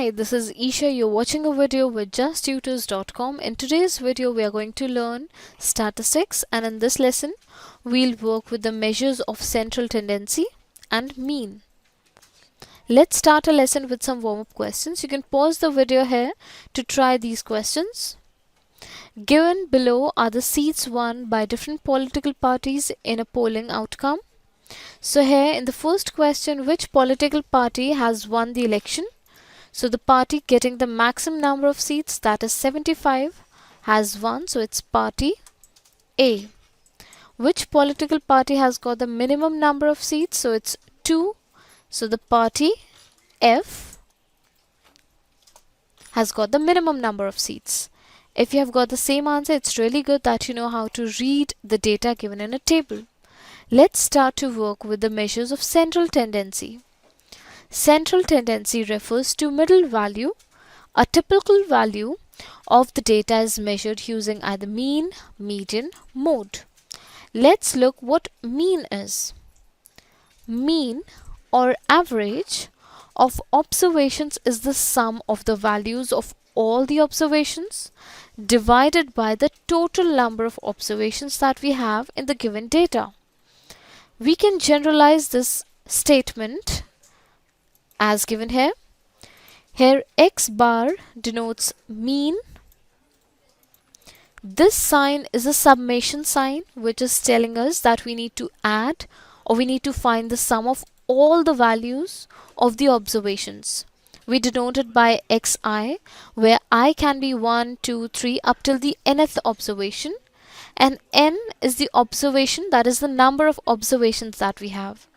Hi, this is Isha. You're watching a video with justtutors.com. In today's video, we are going to learn statistics, and in this lesson, we'll work with the measures of central tendency and mean. Let's start a lesson with some warm-up questions. You can pause the video here to try these questions. Given below are the seats won by different political parties in a polling outcome. So here in the first question, which political party has won the election? So the party getting the maximum number of seats, that is 75, has won, so it's party A. Which political party has got the minimum number of seats? So it's 2, so the party F has got the minimum number of seats. If you have got the same answer, it's really good that you know how to read the data given in a table. Let's start to work with the measures of central tendency. Central tendency refers to middle value. A typical value of the data is measured using either mean, median, mode. Let's look what mean is. Mean or average of observations is the sum of the values of all the observations divided by the total number of observations that we have in the given data. We can generalize this statement as given here. Here x bar denotes mean. This sign is a summation sign, which is telling us that we need to add or we need to find the sum of all the values of the observations. We denote it by xi, where I can be 1, 2, 3 up till the nth observation, and n is the observation, that is the number of observations that we have.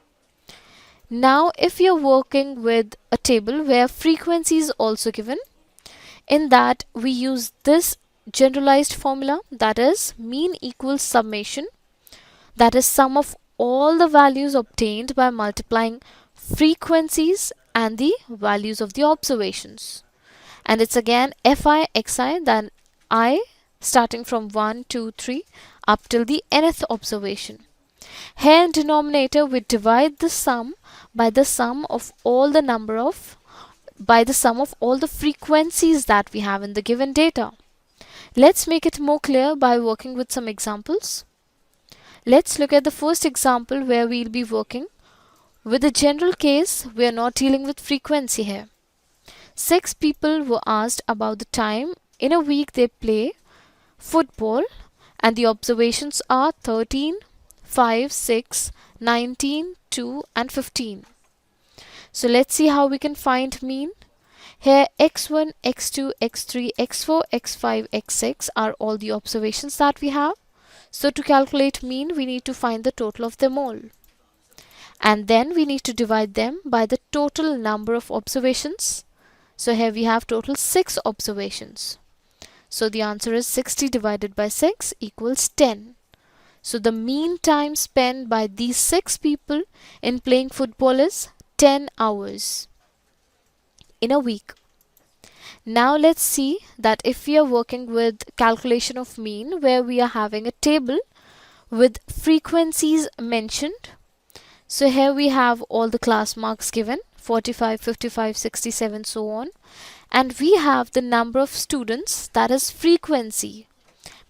Now if you're working with a table where frequency is also given, in that we use this generalized formula, that is mean equals summation, that is sum of all the values obtained by multiplying frequencies and the values of the observations. And it's again fi xi, then I starting from 1, 2, 3 up till the nth observation. Here in denominator we divide the sum by the sum of all the frequencies that we have in the given data. Let's make it more clear by working with some examples. Let's look at the first example where we'll be working with a general case. We are not dealing with frequency here. 6 people were asked about the time in a week they play football, and the observations are 13, 5, 6, 19, 2 and 15. So let's see how we can find mean. Here x1, x2, x3, x4, x5, x6 are all the observations that we have. So to calculate mean, we need to find the total of them all. And then we need to divide them by the total number of observations. So here we have total 6 observations. So the answer is 60 divided by 6 equals 10. So the mean time spent by these 6 people in playing football is 10 hours in a week. Now let's see that if we are working with calculation of mean, where we are having a table with frequencies mentioned. So here we have all the class marks given, 45, 55, 67, so on. And we have the number of students, that is frequency,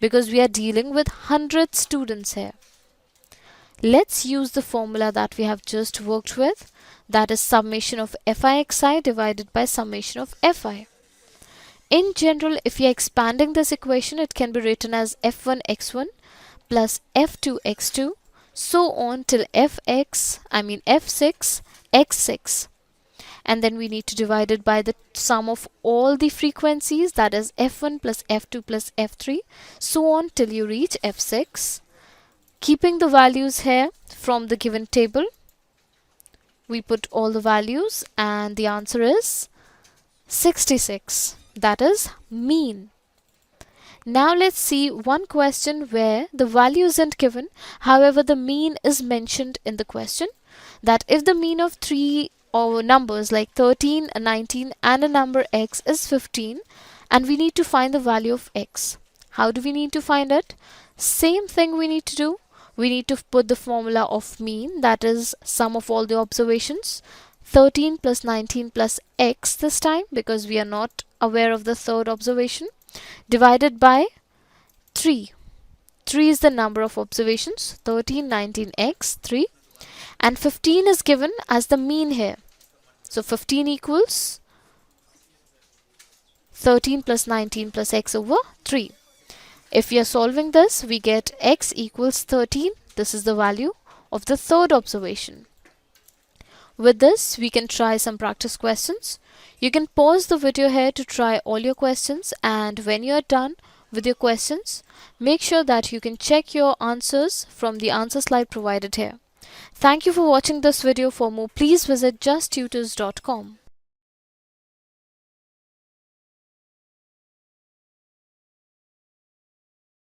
because we are dealing with 100 students here. Let's use the formula that we have just worked with, that is summation of fi xi divided by summation of fi. In general, if you are expanding this equation, it can be written as f1 x1 plus f2 x2 so on till f6 x6, and then we need to divide it by the sum of all the frequencies, that is f1 plus f2 plus f3 so on till you reach f6. Keeping the values here from the given table, we put all the values and the answer is 66, that is mean. Now let's see one question where the value isn't given, however the mean is mentioned in the question, that if the mean of 3 or numbers like 13, 19 and a number x is 15, and we need to find the value of x. How do we need to find it? Same thing we need to do. We need to put the formula of mean, that is sum of all the observations. 13 plus 19 plus x this time because we are not aware of the third observation, divided by 3. 3 is the number of observations, 13, 19, x, 3, and 15 is given as the mean here. So 15 equals 13 plus 19 plus x over 3. If we are solving this, we get x equals 13. This is the value of the third observation. With this, we can try some practice questions. You can pause the video here to try all your questions, and when you are done with your questions, make sure that you can check your answers from the answer slide provided here. Thank you for watching this video. For more, please visit justtutors.com.